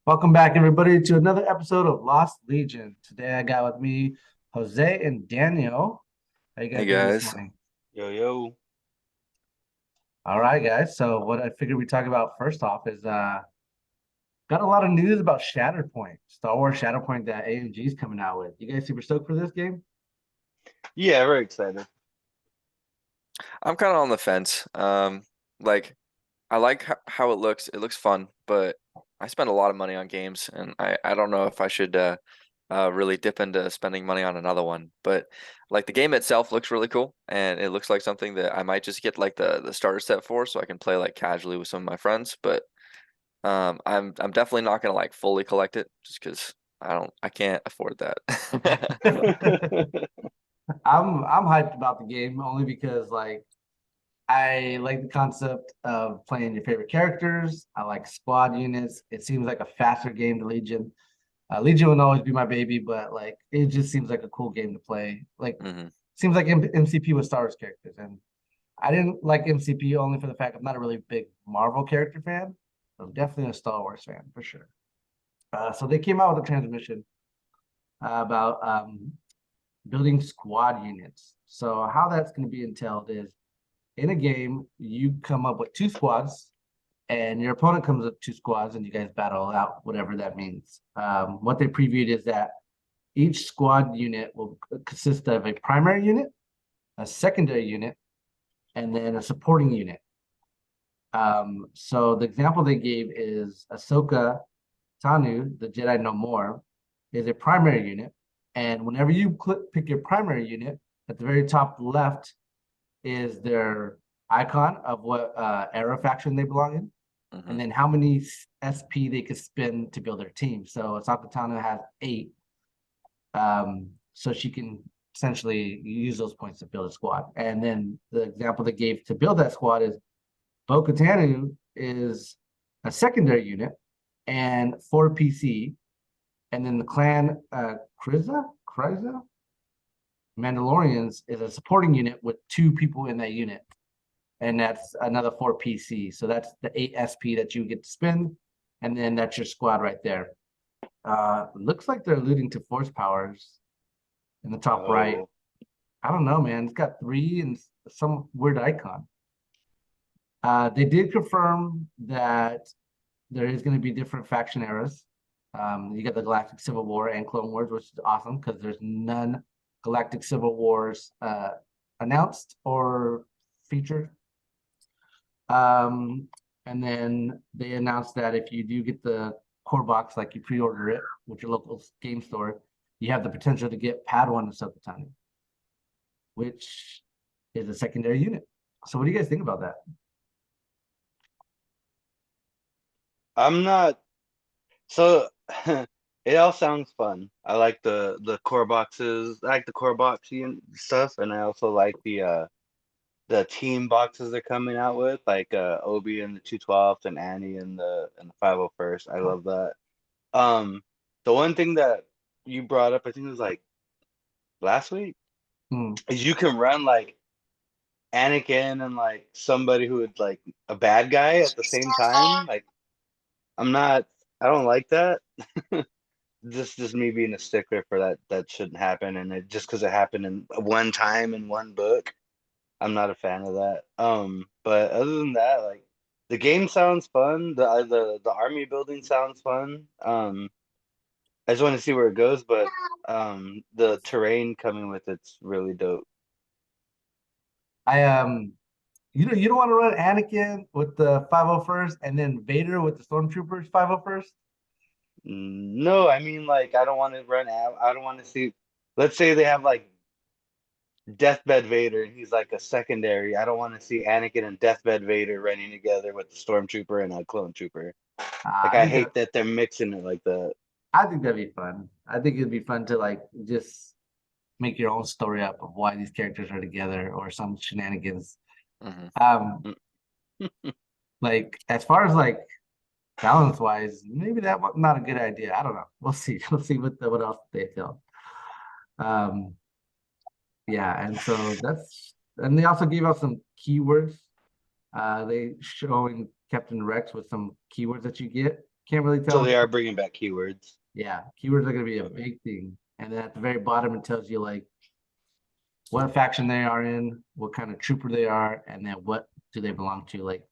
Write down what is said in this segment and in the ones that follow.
Welcome back, everybody, to another episode of Lost Legion. Today, I got with me Jose and Daniel. How you Hey guys doing this guys. morning? Yo, yo. All right, guys. So, what I figured we talk about first off is got a lot of news about Shatterpoint, Star Wars Shatterpoint that AMG is coming out with. You guys super stoked for this game? Yeah, very excited. I'm kind of on the fence. Like I like how it looks. It looks fun, but I spend a lot of money on games, and I don't know if I should really dip into spending money on another one. But like the game itself looks really cool, and it looks like something that I might just get like the starter set for, so I can play like casually with some of my friends. But I'm definitely not gonna like fully collect it just because I can't afford that. I'm hyped about the game only because I like the concept of playing your favorite characters. I like squad units. It seems like a faster game to Legion. Legion will always be my baby, but like it just seems like a cool game to play. Like hmm seems like MCP with Star Wars characters, and I didn't like MCP only for the fact I'm not a really big Marvel character fan. I'm definitely a Star Wars fan for sure. So they came out with a transmission about building squad units. So how that's going to be entailed is in a game you come up with two squads and your opponent comes up two squads and you guys battle out whatever that means. What they previewed is that each squad unit will consist of a primary unit, a secondary unit, and then a supporting unit. So the example they gave is Ahsoka Tanu, the Jedi No More, is a primary unit. And whenever you pick your primary unit, at the very top left is their icon of what era faction they belong in, and hmm then how many SP they could spend to build their team. So Ahsoka Tano has 8, so she can essentially use those points to build a squad. And then the example they gave to build that squad is Bo Katanu is a secondary unit and 4 PC, and then the clan Kriza Mandalorians is a supporting unit with 2 people in that unit, and that's another 4 PC. So that's the 8 SP that you get to spend, and then that's your squad right there. Looks like they're alluding to force powers in the top right. Oh, I don't know, man. It's got 3 and some weird icon. They did confirm that there is going to be different faction eras. You got the Galactic Civil War and Clone Wars, which is awesome because there's none Galactic Civil Wars announced or featured. Um, and then they announced that if you do get the core box, like you pre-order it with your local game store, you have the potential to get Padawan and Sokatani, which is a secondary unit. So what do you guys think about that? I'm not. So it all sounds fun. I like the core boxes. I like the core boxy and stuff, and I also like the team boxes they're coming out with, like Obi and the 212th and Annie and the 501st. I love that. Um, the one thing that you brought up, I think it was like last week, Hmm. is you can run like Anakin and like somebody who would like a bad guy at the same time. Like I'm not. I don't like that. Just me being a stickler for that. That shouldn't happen, and it just because it happened in one time in one book, I'm not a fan of that. But other than that, like the game sounds fun. The army building sounds fun. I just want to see where it goes, but the terrain coming with it's really dope. I you don't want to run Anakin with the 501st and then Vader with the Stormtroopers 501st? No, I mean like I don't want to run out. I don't want to see. Let's say they have like Deathbed Vader, and he's like a secondary. I don't want to see Anakin and Deathbed Vader running together with the Stormtrooper and a Clone Trooper. Like I I think that hate that they're mixing it like that. I think that'd be fun. I think it'd be fun to like just make your own story up of why these characters are together or some shenanigans. hmm Um, like as far as like balance wise, maybe that was not a good idea. I don't know. We'll see. We'll see what else they tell. Um, yeah, and so that's and they also gave out some keywords. They showing Captain Rex with some keywords that you get. Can't really tell. So they are bringing back keywords. Yeah, keywords are gonna be a big thing. And then at the very bottom, it tells you like what faction they are in, what kind of trooper they are, and then what do they belong to. Like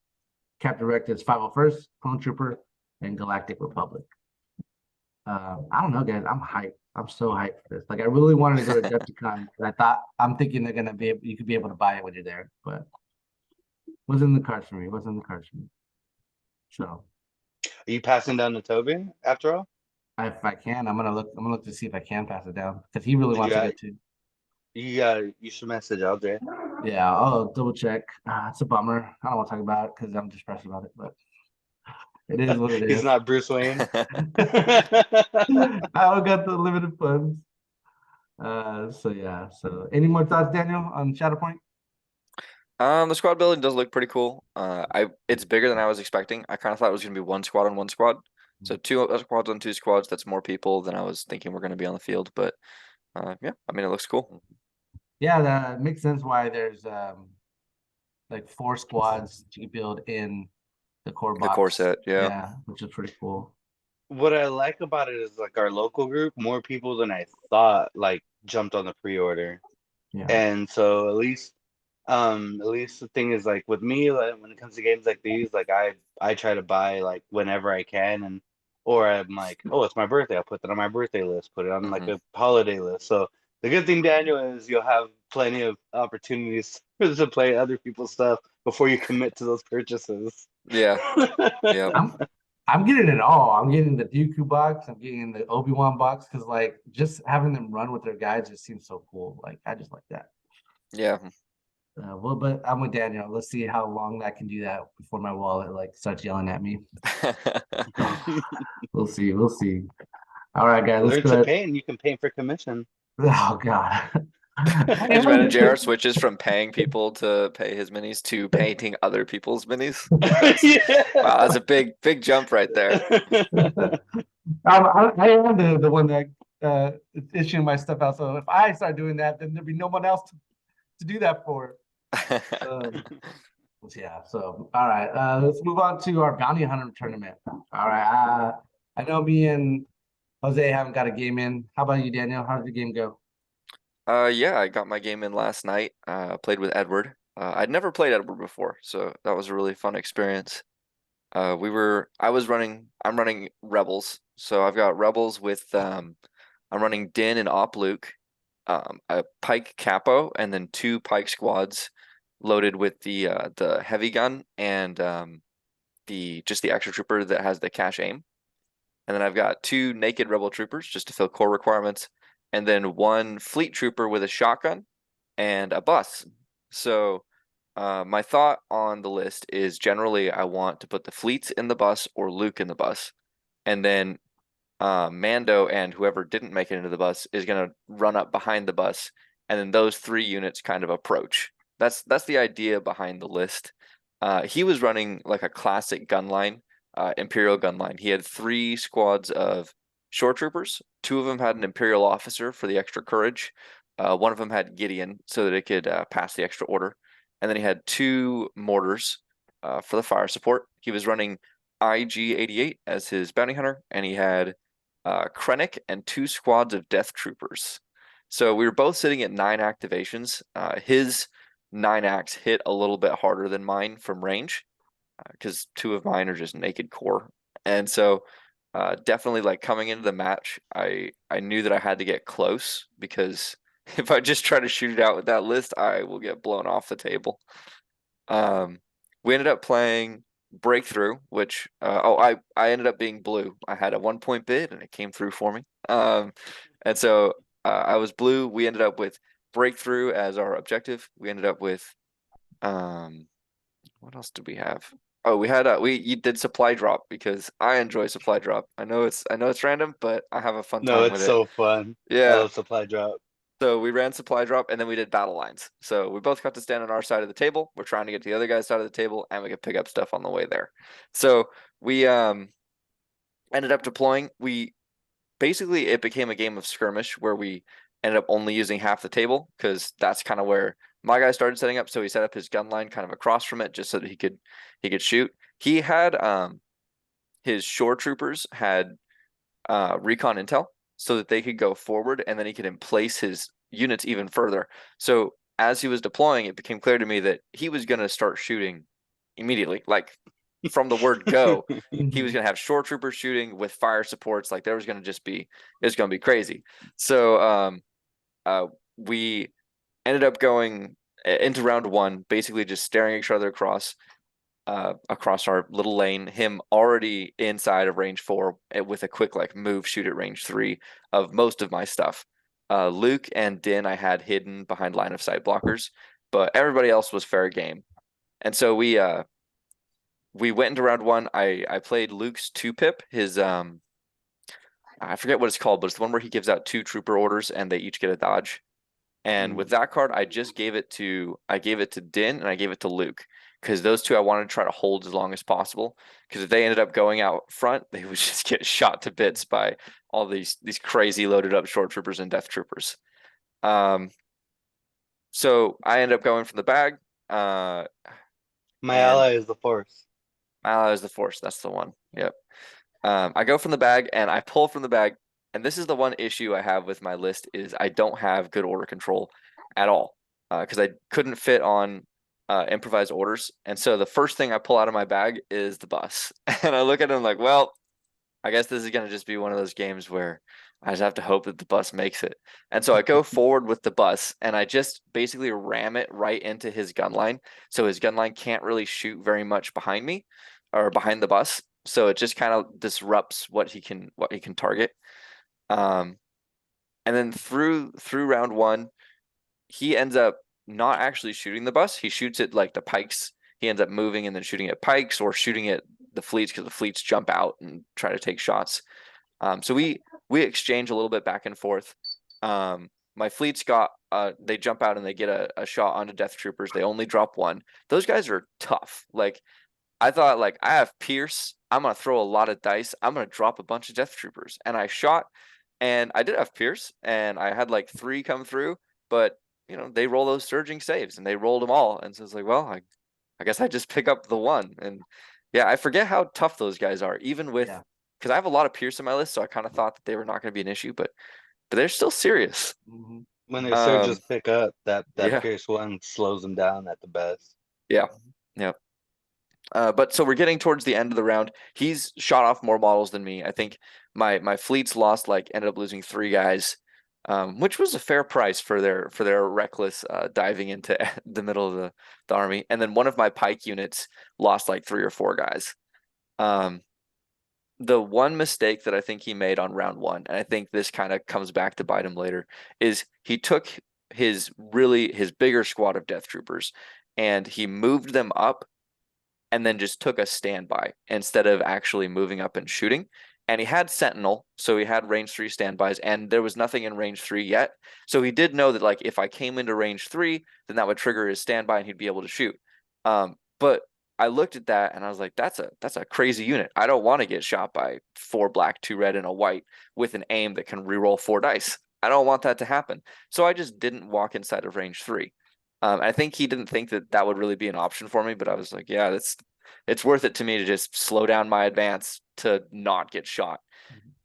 Captain Rex is 501st, Clone Trooper, and Galactic Republic. I don't know, guys. I'm hyped. I'm so hyped for this. Like, I really wanted to go to Adepticon. I'm thinking they're gonna be. You could be able to buy it when you're there, but wasn't in the cards for me. Wasn't in the cards for me. So, Are you passing down to Toby after all? if I can, I'm gonna look. I'm gonna look to see if I can pass it down because he really Did wants you, to go too. you should message LJ. Yeah, I'll double check. It's a bummer. I don't want to talk about it because I'm depressed about it, but it is what it He's is. not Bruce Wayne. I don't got the limited funds. So yeah. So, any more thoughts, Daniel, on Shatterpoint? The squad building does look pretty cool. It's bigger than I was expecting. I kind of thought it was gonna be one squad on one squad. So two squads on two squads. That's more people than I was thinking were gonna be on the field. But yeah, I mean it looks cool. Yeah, that makes sense why there's like 4 squads you can build in the core The core box. set, yeah. Yeah, which is pretty cool. What I like about it is like our local group, more people than I thought like jumped on the pre-order. Yeah. And so at least the thing is like with me, like, when it comes to games like these, like I try to buy like whenever I can, and or I'm like, oh, it's my birthday, I'll put that on my birthday list, put it on like Mhm. a holiday list. So the good thing, Daniel, is you'll have plenty of opportunities to play other people's stuff before you commit to those purchases. Yeah, yeah. I'm getting it all. I'm getting the Dooku box. I'm getting the Obi-Wan box because like just having them run with their guides just seems so cool. Like I just like that. Yeah. Well, but I'm with Daniel. Let's see how long that can do that before my wallet like starts yelling at me. We'll see. We'll see. All right, guys. Let's Learn go to ahead. paint, you can paint for commission. Oh God. Just imagine JR switches from paying people to pay his minis to painting other people's minis. Wow, that's a big jump right there. I am the one that is issuing my stuff out. So if I start doing that, then there'd be no one else to do that for. Yeah. So all right, let's move on to our bounty hunter tournament. All right. I know me and Jose haven't got a game in. How about you, Daniel? How did the game go? Yeah, I got my game in last night. Played with Edward. I'd never played Edward before, so that was a really fun experience. I'm running Rebels. So I've got Rebels with I'm running Din and Op Luke, a Pike Capo, and then 2 Pike squads loaded with the heavy gun and the extra trooper that has the cash aim. And then I've got 2 naked rebel troopers just to fill core requirements, and then 1 fleet trooper with a shotgun and a bus. So my thought on the list is generally I want to put the fleets in the bus or Luke in the bus, and then Mando and whoever didn't make it into the bus is gonna run up behind the bus, and then those 3 units kind of approach. That's the idea behind the list. He was running like a classic gun line, Imperial gun line. He had 3 squads of shore troopers. 2 of them had an Imperial officer for the extra courage. One of them had Gideon so that it could pass the extra order. And then he had 2 mortars for the fire support. He was running IG-88 as his bounty hunter, and he had Krennic and 2 squads of death troopers. So we were both sitting at 9 activations. His 9 acts hit a little bit harder than mine from range because 2 of mine are just naked core. And so definitely like coming into the match, I knew that I had to get close because if I just try to shoot it out with that list, I will get blown off the table. We ended up playing Breakthrough, which I ended up being blue. I had a 1-point bid and it came through for me. And so I was blue. We ended up with Breakthrough as our objective. We ended up with what else did we have? Oh, we had you did supply drop because I enjoy supply drop. I know it's random, but I have a fun No, time it's with it. so fun. I Yeah. love supply drop. So we ran supply drop and then we did battle lines. So we both got to stand on our side of the table. We're trying to get to the other guy's side of the table and we could pick up stuff on the way there. So we ended up deploying. Basically it became a game of skirmish where we ended up only using half the table because that's kind of where my guy started setting up. So he set up his gun line kind of across from it just so that he could shoot. He had his shore troopers had recon intel so that they could go forward, and then he could emplace his units even further. So as he was deploying, it became clear to me that he was going to start shooting immediately. Like from the word go, he was going to have shore troopers shooting with fire supports. Like there was going to just be, it was going to be crazy. So we ended up going into round one, basically just staring each other across our little lane, him already inside of range 4 with a quick like move shoot at range 3 of most of my stuff. Luke and Din I had hidden behind line of sight blockers, but everybody else was fair game. And so we went into round one. I played Luke's 2-pip, his I forget what it's called, but it's the one where he gives out 2 trooper orders and they each get a dodge. And with that card, I gave it to Din and I gave it to Luke, because those two I wanted to try to hold as long as possible. Because if they ended up going out front, they would just get shot to bits by all these crazy loaded up short troopers and death troopers. So I ended up going from the bag. My And- ally is the Force. My ally is the Force. That's the one. Yep. I go from the bag and I pull from the bag. And this is the one issue I have with my list is I don't have good order control at all, because I couldn't fit on improvised orders. And so the first thing I pull out of my bag is the bus. And I look at it and I'm like, well, I guess this is going to just be one of those games where I just have to hope that the bus makes it. And so I go forward with the bus and I just basically ram it right into his gun line. So his gun line can't really shoot very much behind me or behind the bus. So it just kind of disrupts what he can target. And then through round one, he ends up not actually shooting the bus. He shoots at like the pikes. He ends up moving and then shooting at pikes or shooting at the fleets, because the fleets jump out and try to take shots. So we exchange a little bit back and forth. My fleets got they jump out and they get a shot onto death troopers. They only drop 1. Those guys are tough. Like I thought, like I have Pierce. I'm gonna throw a lot of dice. I'm gonna drop a bunch of death troopers, and I shot. And I did have Pierce, and I had like 3 come through, but they roll those surging saves, and they rolled them all. And so it's like, well, I guess I just pick up the 1. And yeah, I forget how tough those guys are, even with because I have a lot of Pierce in my list, so I kind of thought that they were not going to be an issue, but they're still serious. When their surges Um, pick up, that yeah. Pierce 1 slows them down at the best. Yeah. But so we're getting towards the end of the round. He's shot off more models than me. I think my fleets lost, like ended up losing 3 guys, which was a fair price for their reckless diving into the middle of the army. And then one of my pike units lost like 3 or 4 guys. The one mistake that I think he made on round 1, and I think this kind of comes back to bite him later, is he took his bigger squad of death troopers and he moved them up and then just took a standby instead of actually moving up and shooting. And he had Sentinel, so he had range 3 standbys, and there was nothing in range 3 yet. So he did know that like if I came into range 3, then that would trigger his standby and he'd be able to shoot. But I looked at that and I was like, that's a crazy unit. I don't want to get shot by 4 black, 2 red, and a white with an aim that can reroll 4 dice. I don't want that to happen. So I just didn't walk inside of range 3. I think he didn't think that would really be an option for me, but I was like, yeah, it's worth it to me to just slow down my advance to not get shot.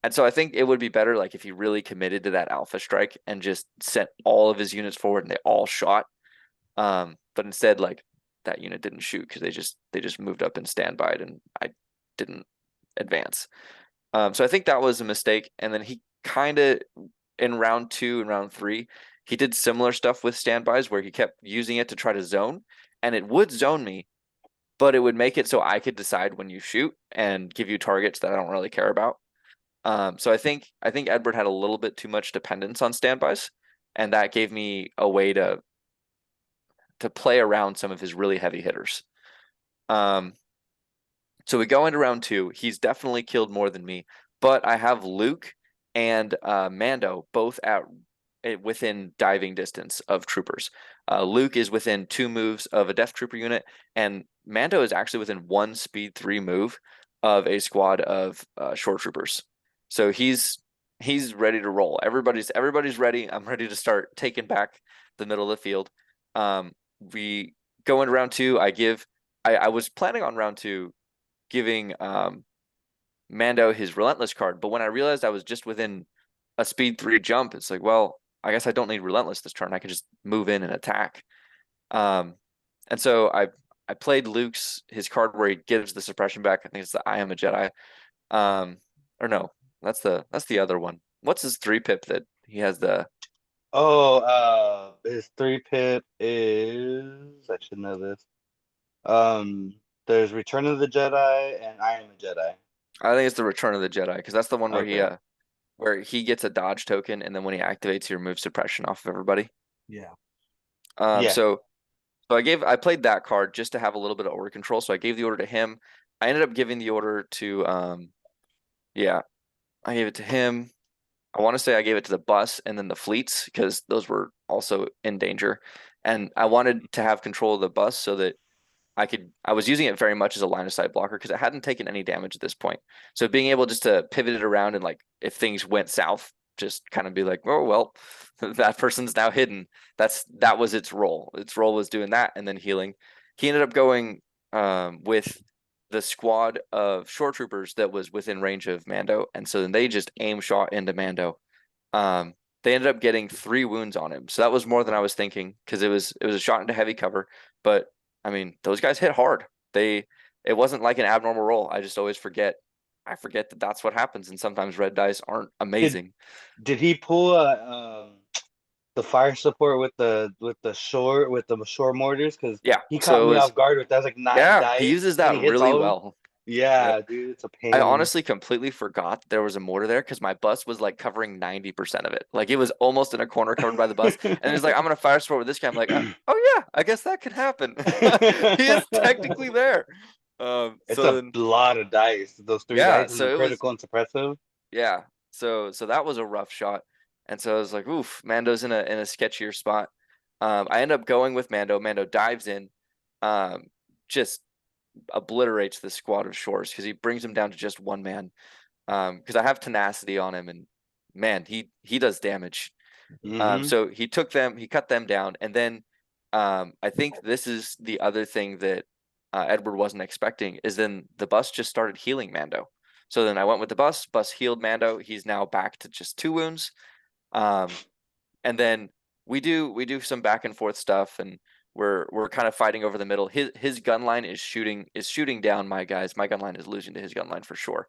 And so I think it would be better like if he really committed to that alpha strike and just sent all of his units forward and they all shot. But instead, like that unit didn't shoot because they just moved up and standbyed and I didn't advance. So I think that was a mistake. And then he kind of in round 2 and round 3, he did similar stuff with standbys where he kept using it to try to zone, and it would zone me, but it would make it so I could decide when you shoot and give you targets that I don't really care about. So I think Edward had a little bit too much dependence on standbys, and that gave me a way to play around some of his really heavy hitters. So we go into round 2. He's definitely killed more than me, but I have Luke and Mando both within diving distance of troopers. Luke is within 2 moves of a death trooper unit, and Mando is actually within 1 speed 3 move of a squad of shore troopers. So he's ready to roll. Everybody's ready. I'm ready to start taking back the middle of the field. We go into round 2. I was planning on round 2 giving Mando his relentless card. But when I realized I was just within a speed 3 jump, it's like, well, I guess I don't need relentless this turn. I can just move in and attack. And so I played Luke's his card where he gives the suppression back. I think it's the I am a Jedi. Or no, that's the other one. What's his 3-pip that he has the His 3-pip is, I should know this. There's Return of the Jedi and I Am a Jedi. I think it's the Return of the Jedi, because that's the one Okay. where he gets a dodge token, and then when he activates, he removes suppression off of everybody. Yeah. Yeah. So I played that card just to have a little bit of order control. So I gave the order to him. I ended up giving the order to yeah, I gave it to him. I want to say I gave it to the bus and then the fleets, because those were also in danger. And I wanted to have control of the bus so that I was using it very much as a line of sight blocker because it hadn't taken any damage at this point. So being able just to pivot it around and like if things went south, just kind of be like, oh well, that person's now hidden. That was its role. Its role was doing that and then healing. He ended up going with the squad of shore troopers that was within range of Mando, and so then they just aim shot into Mando. They ended up getting 3 wounds on him, so that was more than I was thinking because it was a shot into heavy cover, but I mean, those guys hit hard. It wasn't like an abnormal roll. I just always forget. I forget that that's what happens, and sometimes red dice aren't amazing. Did he pull the fire support with the shore mortars? Because Yeah, he caught so it me was off guard with that was like 9 yeah, he dice uses and that he hits really all of them. well. Yeah, Yep. dude, it's a I pain. honestly completely forgot there was a mortar there because my bus was like covering 90% of it. Like it was almost in a corner covered by the bus, and it's like I'm gonna fire support with this guy. I'm like, oh yeah, I guess that could happen. He is technically there. It's So a then lot of dice. Those 3 yeah, dice and so the it was critical and suppressive. yeah. So that was a rough shot. And so I was like, oof, Mando's in a sketchier spot. I end up going with Mando. Mando dives in, just obliterates the squad of shores because he brings him down to just 1 man. Because I have tenacity on him, and man, he does damage. Mm-hmm. So he cut them down, and then I think this is the other thing that Edward wasn't expecting is then the bus just started healing Mando. So then I went with the bus healed Mando. He's now back to just 2 wounds. And then we do some back and forth stuff, and we're kind of fighting over the middle. His gun line is shooting down my guys. My gun line is losing to his gun line for sure.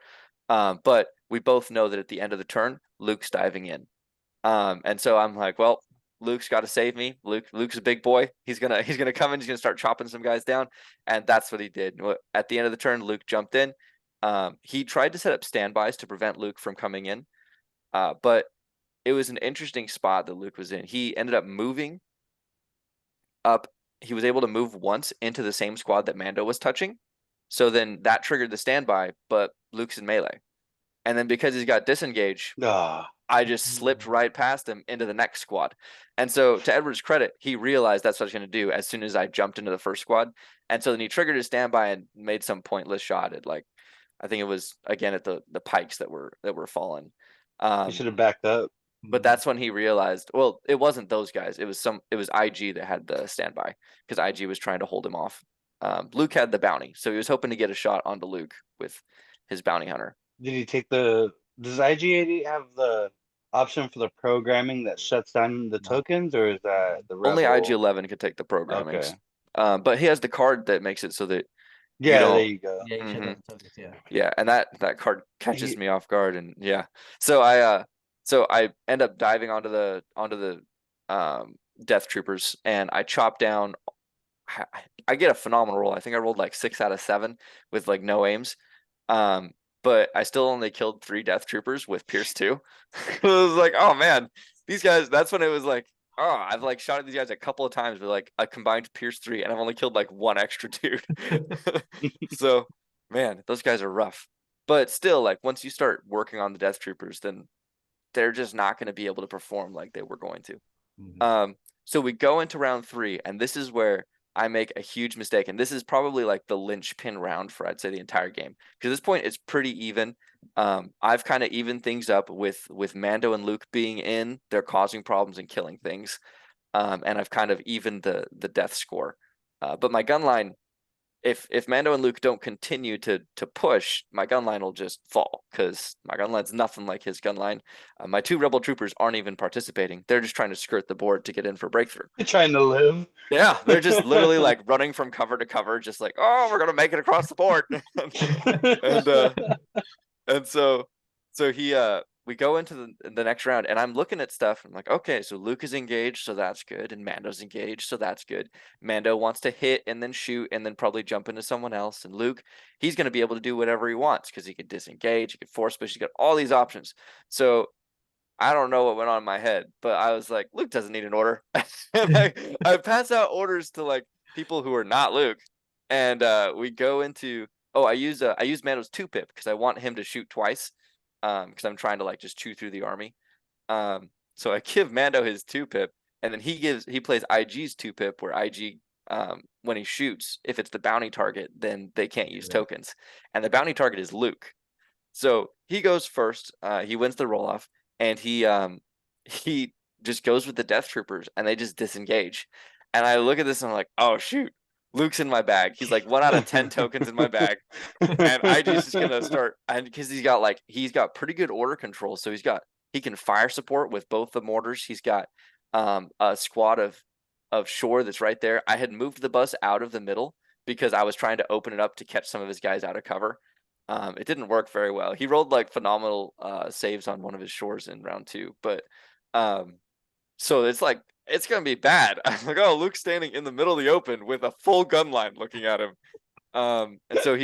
But we both know that at the end of the turn, Luke's diving in. And so I'm like, well, Luke's got to save me. Luke's a big boy. He's gonna come in. He's gonna start chopping some guys down, and that's what he did. At the end of the turn, Luke jumped in. He tried to set up standbys to prevent Luke from coming in, but it was an interesting spot that Luke was in. He ended up moving up. He was able to move once into the same squad that Mando was touching. So then that triggered the standby, but Luke's in melee. And then because he's got disengage, Ah, I just slipped right past him into the next squad. And so to Edward's credit, he realized that's what I was going to do as soon as I jumped into the first squad. And so then he triggered his standby and made some pointless shot at like, I think it was again at the pikes that were falling. you should have backed up. But that's when he realized, well, it wasn't those guys. It was IG that had the standby because IG was trying to hold him off. Luke had the bounty, so he was hoping to get a shot onto Luke with his bounty hunter. Did he take does IG-80 have the option for the programming that shuts down the No. tokens, or is that the Only Rebel? IG-11 could take the programmings. Okay. But he has the card that makes it so that you Yeah, there don't. you go. Yeah, you should have tokens, yeah. Yeah, and that card catches He- me off guard, and yeah. So I end up diving onto the death troopers, and I chop down. I get a phenomenal roll. I think I rolled like 6 out of 7 with like no aims. But I still only killed 3 death troopers with Pierce 2. It was like, oh man, these guys. That's when it was like, oh, I've like shot at these guys a couple of times with like a combined Pierce 3, and I've only killed like 1 extra dude. So, man, those guys are rough. But still, like once you start working on the death troopers, then they're just not going to be able to perform like they were going to. So we go into round 3, and this is where I make a huge mistake, and this is probably like the linchpin round for I'd say the entire game, because at this point it's pretty even. I've kind of evened things up with Mando and Luke being in, they're causing problems and killing things, and I've kind of evened the death score. But my gun line, if Mando and Luke don't continue to push, my gun line will just fall because my gun line's nothing like his gun line. My 2 rebel troopers aren't even participating; they're just trying to skirt the board to get in for breakthrough. Trying to live. Yeah, they're just literally like running from cover to cover, just like, oh, we're gonna make it across the board. and and so we go into the next round, and I'm looking at stuff. I'm like, okay, so Luke is engaged, so that's good, and Mando's engaged, so that's good. Mando wants to hit and then shoot and then probably jump into someone else. And Luke, he's gonna be able to do whatever he wants because he can disengage, he can force push, he's got all these options. So I don't know what went on in my head, but I was like, Luke doesn't need an order. And I pass out orders to like people who are not Luke. And we go into I use Mando's 2-pip because I want him to shoot twice. Because I'm trying to like just chew through the army. So I give Mando his 2-pip, and then he plays IG's 2-pip where IG when he shoots, if it's the bounty target, then they can't use tokens. And the bounty target is Luke. So he goes first, he wins the roll-off, and he just goes with the death troopers and they just disengage. And I look at this and I'm like, oh shoot, Luke's in my bag. He's like 1 out of 10 tokens in my bag. And IG's just gonna start, and because he's got pretty good order control. So he can fire support with both the mortars. He's got a squad of shore that's right there. I had moved the bus out of the middle because I was trying to open it up to catch some of his guys out of cover. It didn't work very well. He rolled like phenomenal saves on one of his shores in round 2, but so it's like it's gonna be bad. I'm like, oh, Luke's standing in the middle of the open with a full gun line looking at him. And so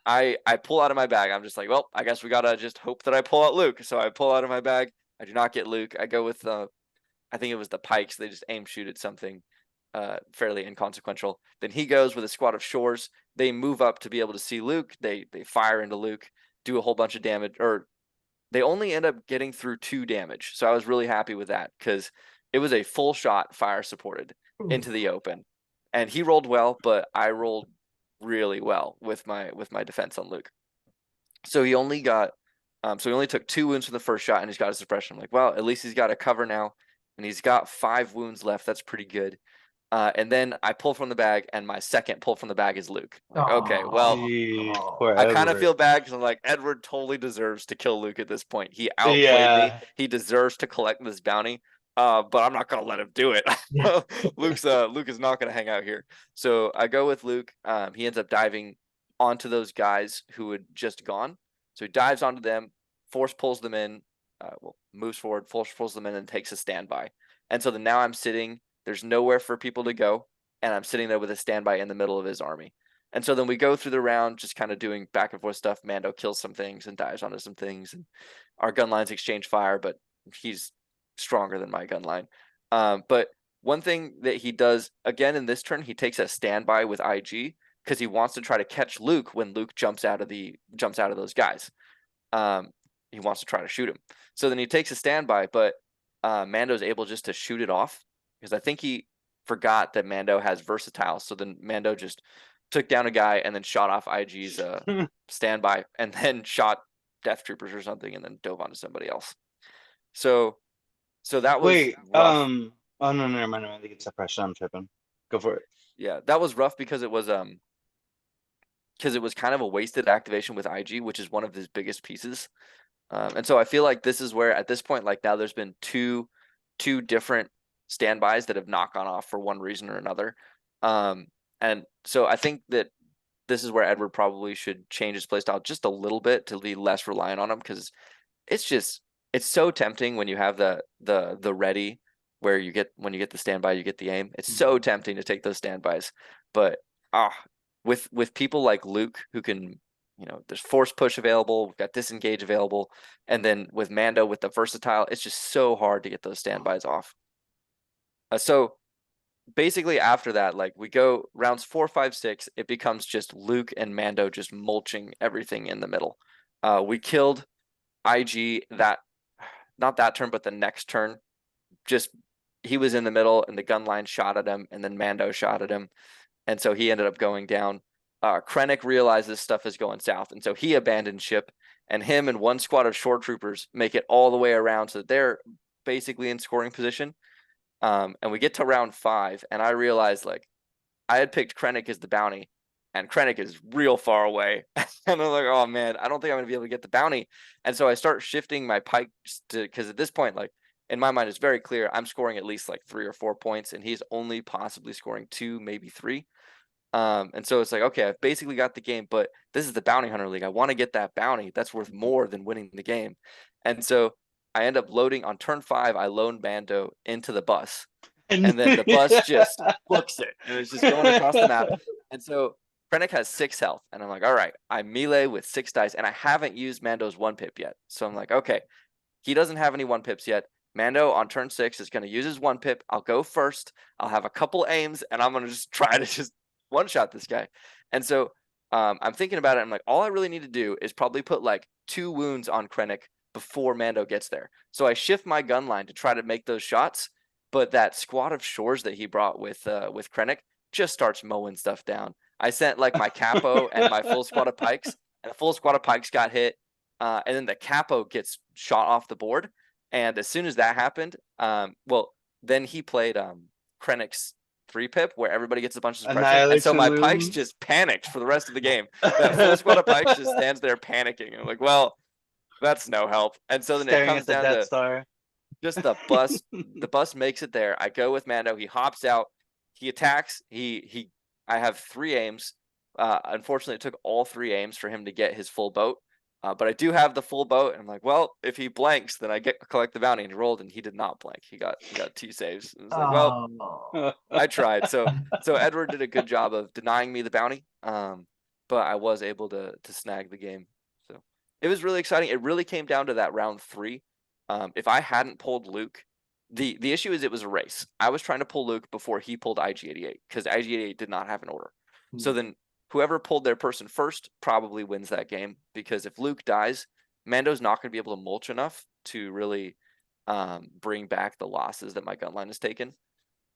I pull out of my bag. I'm just like, well, I guess we gotta just hope that I pull out Luke. So I pull out of my bag. I do not get Luke. I go with I think it was the pikes. They just aim shoot at something fairly inconsequential. Then he goes with a squad of shores. They move up to be able to see Luke. They fire into Luke, do a whole bunch of damage, or they only end up getting through 2 damage. So I was really happy with that because it was a full shot fire supported into the open. And he rolled well, but I rolled really well with my defense on Luke. So he only took 2 wounds from the first shot and he's got a suppression. I'm like, well, at least he's got a cover now. And he's got 5 wounds left. That's pretty good. And then I pull from the bag, and my second pull from the bag is Luke. Like, okay, well, I kind of feel bad because I'm like, Edward totally deserves to kill Luke at this point. He outplayed me. He deserves to collect this bounty. But I'm not gonna let him do it. Luke is not gonna hang out here. So I go with Luke. He ends up diving onto those guys who had just gone. So he dives onto them, force pulls them in, moves forward, force pulls them in, and takes a standby. And so then now I'm sitting. There's nowhere for people to go, and I'm sitting there with a standby in the middle of his army. And so then we go through the round, just kind of doing back and forth stuff. Mando kills some things and dives onto some things, and our gun lines exchange fire, but he's stronger than my gun line. But one thing that he does again in this turn, he takes a standby with IG because he wants to try to catch Luke when Luke jumps out of those guys. He wants to try to shoot him. So then he takes a standby, but Mando's able just to shoot it off. Because I think he forgot that Mando has versatile. So then Mando just took down a guy and then shot off IG's standby and then shot death troopers or something and then dove onto somebody else. So that was rough. Oh no, never mind. I think it's suppression. I'm tripping. Go for it. Yeah, that was rough because it was kind of a wasted activation with IG, which is one of his biggest pieces. And so I feel like this is where at this point, like now there's been two different standbys that have not gone off for one reason or another. And so I think that this is where Edward probably should change his playstyle just a little bit to be less reliant on him, because it's so tempting when you have the ready where when you get the standby, you get the aim. It's so tempting to take those standbys. But with people like Luke who can, there's force push available, we've got disengage available, and then with Mando with the versatile, it's just so hard to get those standbys off. So basically after that, like we go rounds 4, 5, 6, it becomes just Luke and Mando just mulching everything in the middle. We killed IG not that turn, but the next turn. Just he was in the middle and the gun line shot at him, and then Mando shot at him, and so he ended up going down. Krennic realized this stuff is going south, and so he abandoned ship, and him and one squad of shore troopers make it all the way around, so they're basically in scoring position. And we get to round 5, and I realized, like, I had picked Krennic as the bounty, and Krennic is real far away. And I'm like, oh man, I don't think I'm gonna be able to get the bounty. And so I start shifting my pikes to, because at this point, like in my mind, it's very clear I'm scoring at least like 3 or 4 points, and he's only possibly scoring 2, maybe 3. And so it's like, okay, I've basically got the game, but this is the bounty hunter league. I want to get that bounty. That's worth more than winning the game. And so I end up loading on turn 5. I load Mando into the bus, and then the bus just books it, and it's just going across the map. And so Krennic has 6 health, and I'm like, all right, I melee with 6 dice, and I haven't used Mando's 1 pip yet. So I'm like, okay, he doesn't have any 1 pips yet. Mando on turn 6 is going to use his 1 pip. I'll go first. I'll have a couple aims, and I'm going to just try to just one-shot this guy. And so I'm thinking about it. I'm like, all I really need to do is probably put like 2 wounds on Krennic before Mando gets there. So I shift my gun line to try to make those shots. But that squad of shores that he brought with Krennic just starts mowing stuff down. I sent like my capo and my full squad of pikes, and the full squad of pikes got hit. And then the capo gets shot off the board. And as soon as that happened, then he played Krennic's 3 pip where everybody gets a bunch of suppression. And so my pikes just panicked for the rest of the game. That full squad of pikes just stands there panicking. And I'm like, well, that's no help. And so then it comes down to just the bus. The bus makes it there. I go with Mando. He hops out. He attacks. I have 3 aims. Unfortunately, it took all 3 aims for him to get his full boat. But I do have the full boat, and I'm like, well, if he blanks, then I collect the bounty. And he rolled, and he did not blank. He got 2 saves. It was like, well, I tried. So Edward did a good job of denying me the bounty. But I was able to snag the game. So it was really exciting. It really came down to that round 3. If I hadn't pulled Luke, the issue is it was a race. I was trying to pull Luke before he pulled IG-88 because IG-88 did not have an order. So then whoever pulled their person first probably wins that game, because if Luke dies, Mando's not going to be able to mulch enough to really bring back the losses that my gun line has taken.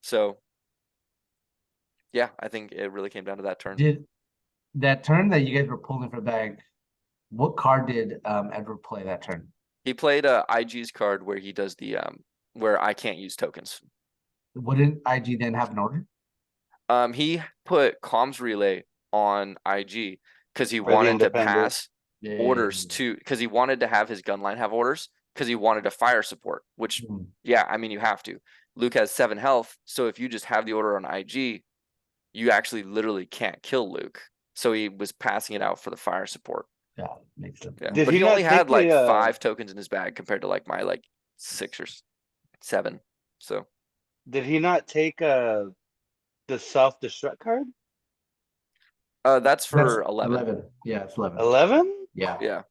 So yeah, I think it really came down to that turn. Did that turn that you guys were pulling for the bag, what card did Edward play that turn? He played IG's card where he does the where I can't use tokens. Wouldn't IG then have an order? He put comms relay on IG because he wanted to pass orders to, because he wanted to have his gun line have orders, because he wanted to fire support, which yeah, I mean, you have to. Luke has 7 health, so if you just have the order on IG, you actually literally can't kill Luke. So he was passing it out for the fire support. Yeah, makes sense. Yeah. But he only had like 5 tokens in his bag compared to like my like 6 or 7. So did he not take the self-destruct card? That's for 11. Yeah, it's 11. 11? Yeah.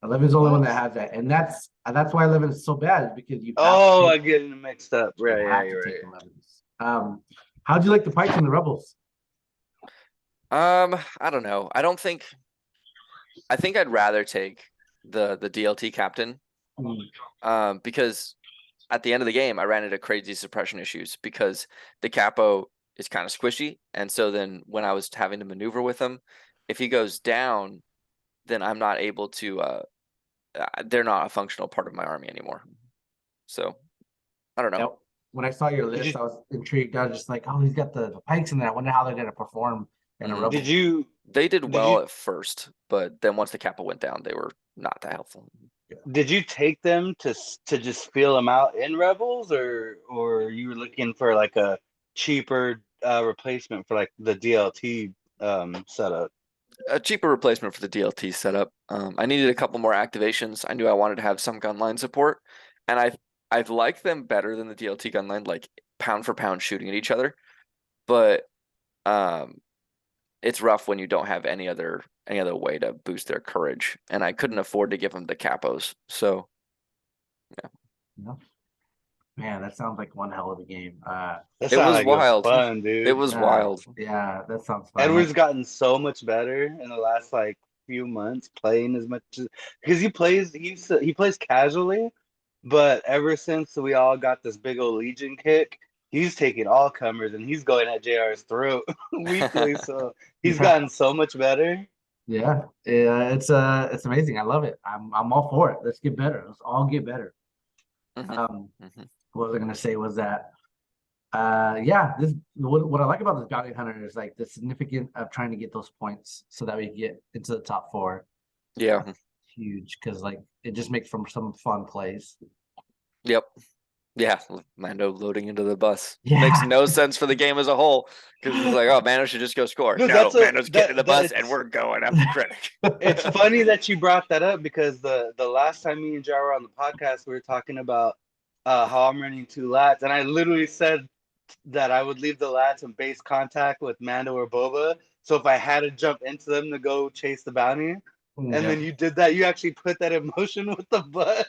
11 is the only one that has that, and that's why 11 is so bad, is because you. I get it mixed up. Right, yeah, you're right. How'd you like the pikes and the rebels? I don't know. I think I'd rather take the DLT captain. Because at the end of the game, I ran into crazy suppression issues because the capo is kind of squishy. And so then when I was having to maneuver with him, if he goes down, then I'm not able to, they're not a functional part of my army anymore. So I don't know. Yep. When I saw your list, I was intrigued. I was just like, oh, he's got the pikes in there. I wonder how they're going to perform in a rebel. They did well at first, but then once the capo went down, they were not that helpful. Did you take them to just feel them out in Rebels, or you were looking for like a cheaper replacement for like the DLT setup? A cheaper replacement for the DLT setup. I needed a couple more activations. I knew I wanted to have some gunline support, and I like them better than the DLT gunline, like pound for pound shooting at each other. But it's rough when you don't have any other way to boost their courage, and I couldn't afford to give them the capos. So yeah. Man, that sounds like one hell of a game. It was wild. Fun, dude. It was wild. Yeah, that sounds fun. Edward's gotten so much better in the last like few months, playing as much as, because he plays casually, but ever since we all got this big old Legion kick, he's taking all comers and he's going at JR's throat weekly. So he's gotten so much better. Yeah, it's amazing. I love it. I'm all for it. Let's get better. Let's all get better. What was I gonna say was that Yeah, this what I like about this bounty hunter is like the significant of trying to get those points so that we get into the top four. Yeah. Huge because like it just makes for some fun plays. Yep. Yeah. Mando loading into the bus makes Yeah. no sense for the game as a whole because it's like, oh, Mando should just go score. No, No, that's a Mando's getting in the bus and it's we're going after Critic. it's funny that you brought that up because the last time me and Jar were on the podcast, we were talking about how I'm running two lats, and I literally said that I would leave the lats in base contact with Mando or Boba. So if I had to jump into them to go chase the bounty, and Yeah. then you did that, you actually put that in motion with the bus.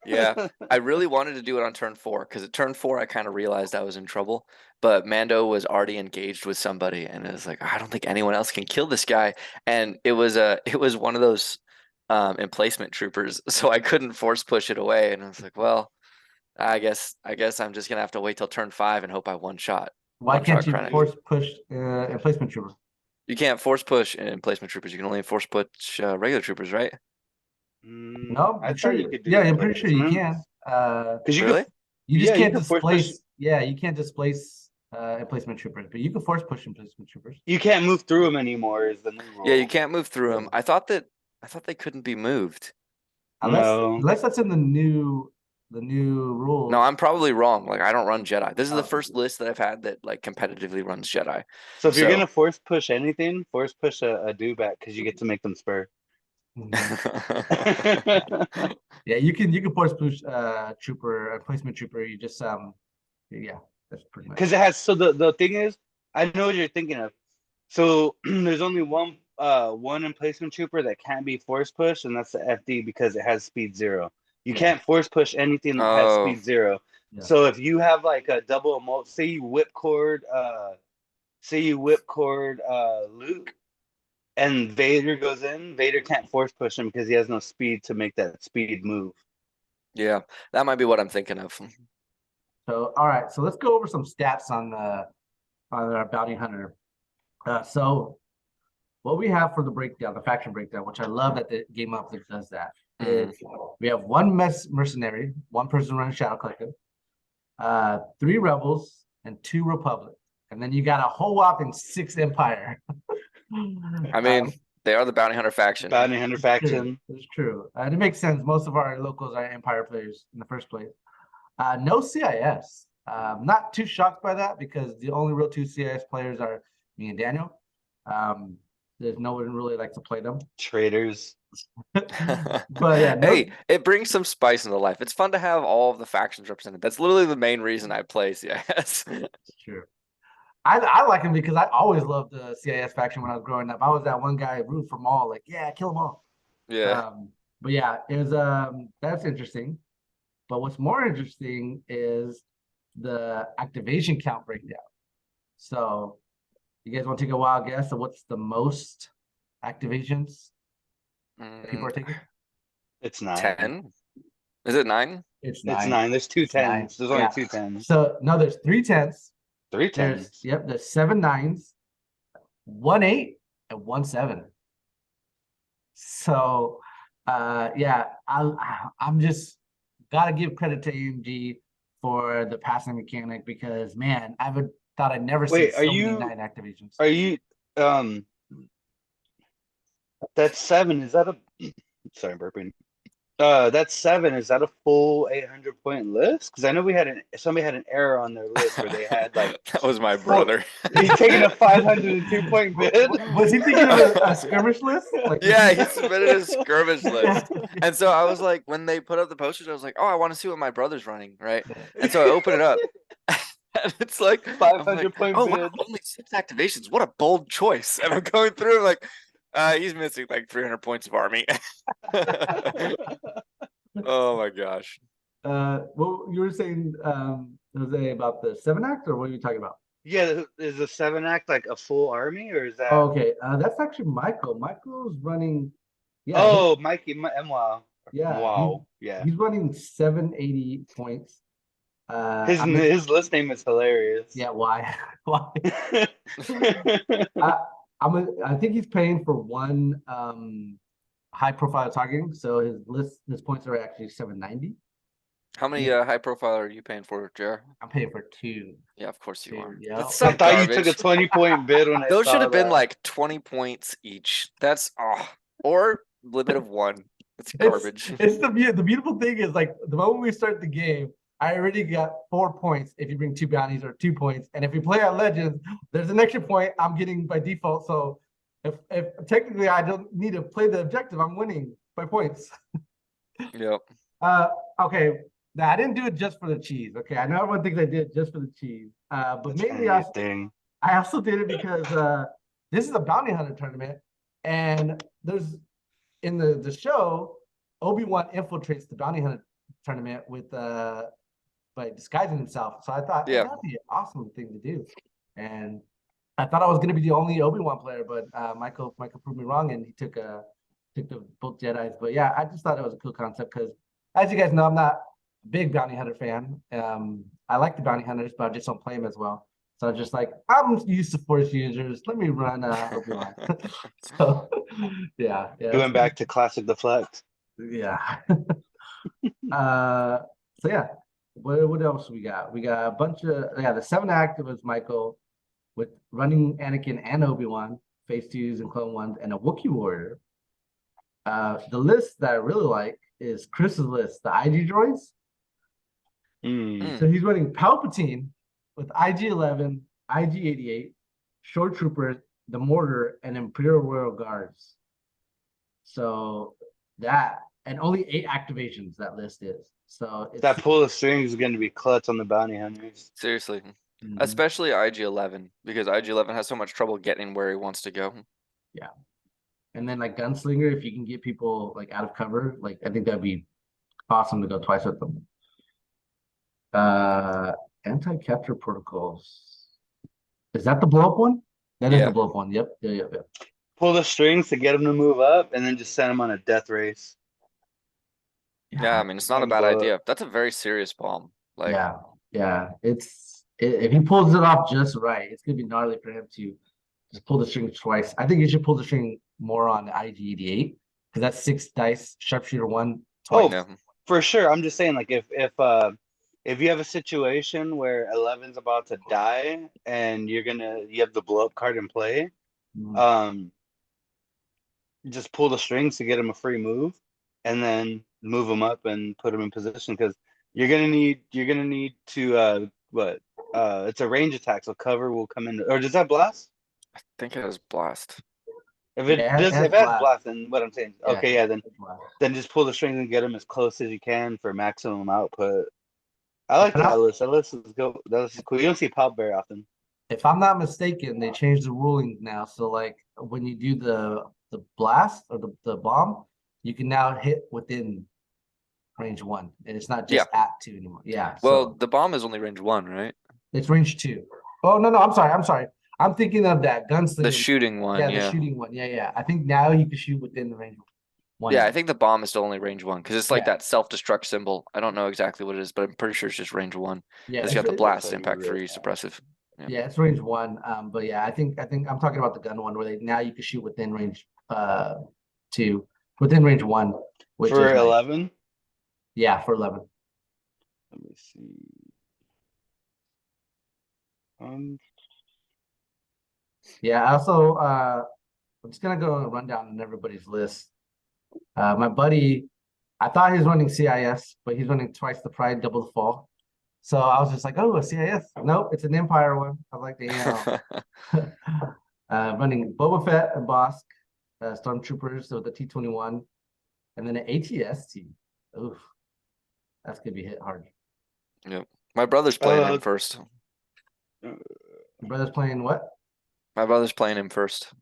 Yeah, I really wanted to do it on turn 4 because at turn 4 I kind of realized I was in trouble, but Mando was already engaged with somebody, and it was like I don't think anyone else can kill this guy, and it was one of those emplacement troopers, so I couldn't force push it away, and I was like, well, I guess I'm just gonna have to wait till turn 5 and hope I one shot Why can't you Krennic. force push emplacement trooper? You can't force push emplacement troopers. You can only force push regular troopers, right? No, I I'm sure. thought you could do Yeah, I'm pretty sure you emplacements. can. Because you Really? could, You just yeah, you can't can force push. displace. Yeah, you can't displace emplacement troopers, but you can force push emplacement troopers. You can't move through them anymore. Is the new Yeah, you rule? can't move through them. I thought they couldn't be moved. No. Unless that's in the new rules. No, I'm probably wrong. Like I don't run Jedi. This is the Oh. first list that I've had that like competitively runs Jedi. So if you're So gonna force push anything, force push a dewback because you get to make them spur. Yeah, you can force push trooper emplacement trooper. You just yeah, that's pretty much. Because it has so the thing is, I know what you're thinking of. So there's only one emplacement trooper that can't be force pushed, and that's the FD because it has speed 0. You Yeah. can't force push anything that has Oh, speed 0. Yeah. So if you have like a double emote, say you whipcord Luke and Vader goes in, Vader can't force push him because he has no speed to make that speed move. yeah. That might be what I'm thinking of. So all right, so let's go over some stats on our bounty hunter. So what we have for the breakdown, the faction breakdown, which I love that the game update does that, is we have one mercenary, one person running Shadow Collective, 3 rebels, and 2 republic, and then you got a whole whopping 6 empire. I mean, they are the bounty hunter faction. Bounty hunter faction. It's true. It makes sense. Most of our locals are empire players in the first place. No CIS. Not too shocked by that because the only real 2 CIS players are me and Daniel. There's no one really like to play them. Traders. But yeah, Hey, it brings some spice into life. It's fun to have all of the factions represented. That's literally the main reason I play CIS. It's true. I like him because I always loved the CIS faction when I was growing up. I was that one guy root for them all, like, yeah, kill them all. Yeah. But yeah, it was that's interesting. But what's more interesting is the activation count breakdown. So you guys want to take a wild guess of what's the most activations people are taking? It's 9. 10? Is it 9? It's It's 9. There's 2 It's 9. 10s. There's only Yeah. 2 10s. So no, there's 3 10s. 3 There's 10s. there's 7 9s, 1 8, and 1 7. So yeah, I'm just gotta give credit to AMG for the passing mechanic because man, I would thought I'd never see Wait, so many 9 activations. Are you that's 7? Is that a sorry, I'm burping. That's 7. Is that a full 800-point list? Because I know somebody had an error on their list where they had like That was my brother. he's taking a 502-point bid. Was he thinking of a skirmish list? Like, Yeah, he submitted a skirmish list. And so I was like, when they put up the posters, I was like, oh, I want to see what my brother's running, right? And so I open it up. And it's like 500-point oh, bid. wow, only 6 activations. What a bold choice. And I'm going through, I'm like, he's missing like 300 points of army. Oh my gosh. What you were saying, Jose, about the 7 act, or what are you talking about? Yeah, is the 7 act like a full army or is that? Oh, okay, that's actually Michael. Michael's running. Yeah. Oh, Mikey, wow. Yeah. Wow. Yeah. He's running 780 points. His list name is hilarious. Yeah. Why? Why? I think he's paying for 1 high profile targeting, so his points are actually 790. How many high profile are you paying for, JR? I'm paying for 2. Yeah, of course you Two, are. yeah. That's I so thought you took a garbage. 20-point bid when I Those should saw have been that. like 20 points each. That's or limit of 1. It's garbage. It's the beautiful thing is like the moment we start the game, I already got 4 points if you bring 2 bounties or 2 points. And if we play on Legends, there's an extra point I'm getting by default. So if technically I don't need to play the objective, I'm winning by points. Yep. Okay. Now I didn't do it just for the cheese. Okay. I know everyone thinks I did it just for the cheese. But That's mainly kind of a thing. I also did it because this is a bounty hunter tournament, and there's in the show, Obi-Wan infiltrates the bounty hunter tournament with by disguising himself. So I thought Yeah. that'd be an awesome thing to do. And I thought I was gonna be the only Obi-Wan player, but Michael proved me wrong and he took the both Jedi's. But yeah, I just thought it was a cool concept because as you guys know, I'm not a big bounty hunter fan. I like the bounty hunters, but I just don't play them as well. So I was just like, I'm used to Force users. Let me run Obi-Wan. So yeah, He went back to classic deflect. yeah. So yeah, what else we got? We got a bunch of the 7 act was Michael with running Anakin and Obi-Wan, phase 2s and clone 1s, and a Wookiee warrior. The list that I really like is Chris's list, the IG droids. So he's running Palpatine with IG-11, IG-88, Shore Troopers, the Mortar, and Imperial Royal Guards. So that, and only 8 activations that list is. So it's That pull of strings is going to be clutch on the bounty hunters. Seriously. Especially IG-11, because IG-11 has so much trouble getting where he wants to go. Yeah. And then like Gunslinger, if you can get people like out of cover, like I think that'd be awesome to go twice with them. Anti-capture protocols. Is that the blow up one? That is Yeah. the blow up one. Yep. Yep. Pull the strings to get them to move up, and then just send them on a death race. Yeah, I mean, it's not a And bad blow idea. it. That's a very serious bomb. Like, yeah. If he pulls it off just right, it's gonna be gnarly for him to just pull the string twice. I think you should pull the string more on the IG-88 because that's 6 dice, sharpshooter 1 twice. no. For sure. I'm just saying, like, if you have a situation where 11's about to die and you have the blow up card in play, just pull the strings to get him a free move, and then move him up and put him in position because you're gonna need to it's a range attack, so cover will come in. Or does that blast? I think it has blast. If it Yeah, does, it has if it has blast. blast, then what I'm saying, Yeah, okay, yeah, it has blast. then just pull the strings and get him as close as you can for maximum output. I like that list. That list is go. That list is cool. You don't see pop very often. If I'm not mistaken, they changed the ruling now. So like when you do the blast or the bomb, you can now hit within range 1, and it's not just at 2 anymore. Yeah. Well, So the bomb is only range 1, right? it's range 2. Oh no, I'm sorry. I'm thinking of that gunslinger. The shooting one. Yeah, the shooting one. Yeah. I think now you can shoot within the range 1. Yeah, I think the bomb is still only range 1 because it's like Yeah. that self-destruct symbol. I don't know exactly what it is, but I'm pretty sure it's just range 1. Yeah, It's got the blast, so impact you're 3, suppressive. Yeah, it's range 1. But yeah, I think I'm talking about the gun one where now you can shoot within range 2, within range 1, which for is nice. 11. Yeah, for 11. Let me see. Yeah, also I'm just gonna go run down on everybody's list. My buddy, I thought he was running CIS, but he's running twice the pride, double the fall. So I was just like, oh, a CIS. Nope, it's an Empire one. I was like, damn. Running Boba Fett and Bosk, Stormtroopers, so the T-21, and then an ATST. Oof, that's gonna be hit hard. Yep. My brother's playing him first. Your brother's playing what? My brother's playing him first.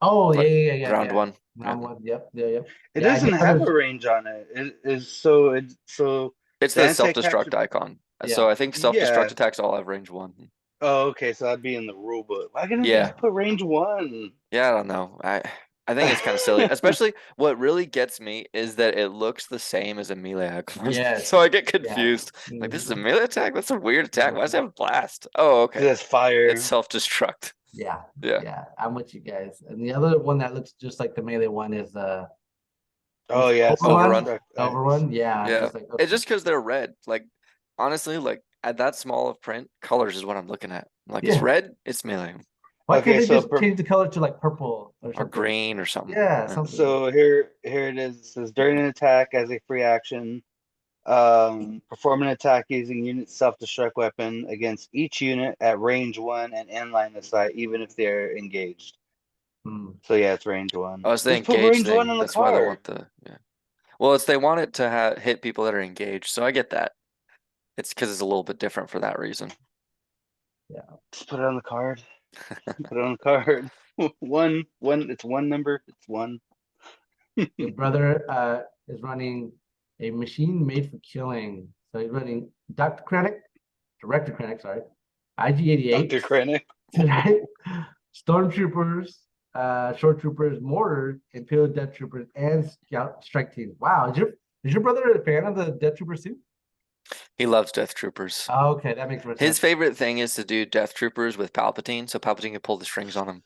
Oh, yeah. Round 1. Round 1. Yep. Yeah. It doesn't have a range on it. It's the self-destruct icon. Yeah. So I think self-destruct attacks all have range 1. Oh, okay. So that'd be in the rule book. Why can't they just put range 1? Yeah, I don't know. I think it's kind of silly. Especially what really gets me is that it looks the same as a melee icon. Yes. So I get confused. Like, this is a melee attack? That's a weird attack. Why does it have blast? Oh, okay. It's fire. It's self-destruct. Yeah. I'm with you guys. And the other one that looks just like the melee one is Oh yeah, Overrun. Overrun, yeah. Yeah, Just like, it's okay. just because they're red. Like, honestly, like at that small of print, colors is what I'm looking at. Like, it's Yeah. red, it's melee Why can't Okay, they so just change the color to like purple or or something? green or something. Yeah, Yeah. something. so here it is. It says during an attack as a free action, perform an attack using unit self-destruct weapon against each unit at range 1 and in line of sight, even if they're engaged. Hmm. So yeah, it's range 1. Oh, it's the Just put engaged range 1 thing. on the That's why they card. want the yeah. Well, it's they want it to hit people that are engaged, so I get that. It's because it's a little bit different for that reason. Just put it on the card. Put it on the card. One. It's one number. It's one. Your brother is running a machine made for killing. So he's running Director Krennic, sorry, IG-88 Dr. Krennic. tonight, Stormtroopers, Short Troopers, Mortars, Imperial Death Troopers, and Scout Strike Team. Wow, is your brother a fan of the Death Troopers too? He loves Death Troopers. Oh, okay, that makes more His sense. favorite thing is to do Death Troopers with Palpatine, so Palpatine can pull the strings on him.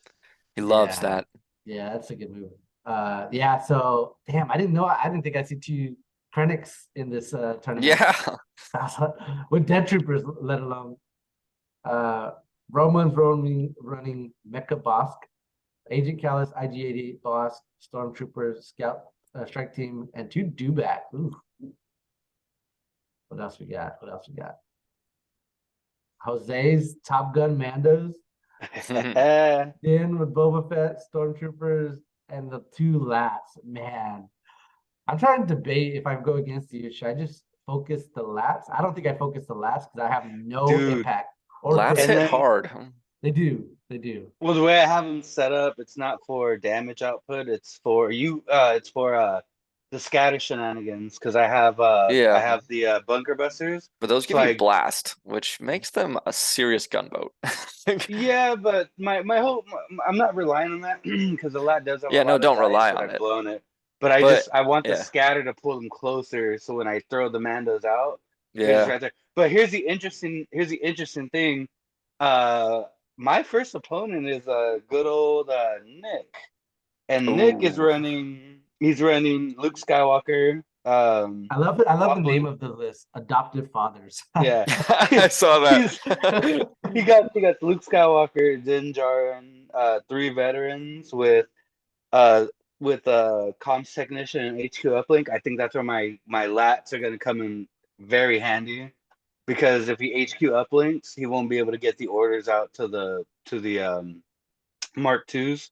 He loves Yeah, that. yeah, that's a good move. Yeah. So, damn, I didn't know. I didn't think I see two Krennics in this tournament. Yeah. With Death Troopers, let alone. Uh, Roman's running Mecha Bosk, Agent Callus, IG-88 Bosk, Stormtroopers, Scout Strike Team, and two Dewback. Ooh. What else we got? What else we got? Jose's Top Gun Mandos, Din with Boba Fett, Stormtroopers, and the two Lats. Man, I'm trying to debate if I go against you. Should I just focus the Lats? I don't think I focus the Lats because I have no Dude. impact. Or Lats crit. And hit then- hard. They do. They do. Well, the way I have them set up, it's not for damage output. It's for you. It's for the scatter shenanigans because I have Yeah. I have the bunker busters. But those give So you I- blast, which makes them a serious gunboat. Yeah, but my whole I'm not relying on that because the lat does have Yeah, a no, lot of don't dice rely that on I've it. blown it. But I But, want the yeah. scatter to pull them closer, so when I throw the Mandos out, they're just Yeah. right there. But here's the interesting thing. My first opponent is good old Nick, and Nick is Ooh. running. He's running Luke Skywalker. I love it. I love the Waffle- name of the list. Adoptive fathers. Yeah, I saw that. he got Luke Skywalker, Din Djarin, 3 veterans with comms technician and HQ uplink. I think that's where my lats are gonna come in very handy because if he HQ uplinks, he won't be able to get the orders out to the Mark IIs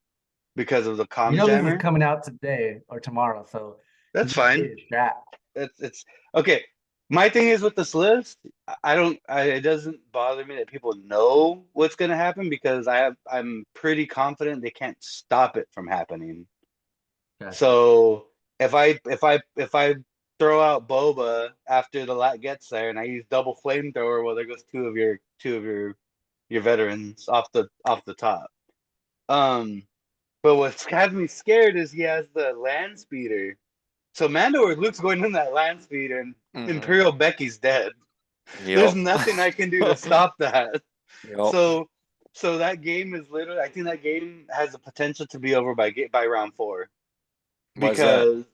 because of the comms You know this jammer. is coming out today or tomorrow, so That's you can fine. get it strapped. It's okay. My thing is with this list, it doesn't bother me that people know what's gonna happen because I'm pretty confident they can't stop it from happening. Gotcha. So if I throw out Boba after the lat gets there and I use double flamethrower, well there goes two of your veterans off the top. But what's has me scared is he has the land speeder. So Mando or Luke's going in that land speeder and Mhm. Imperial Becky's dead. Yep. There's nothing I can do to stop that. Yep. So that game is literally I think that game has the potential to be over by round 4. Why is that?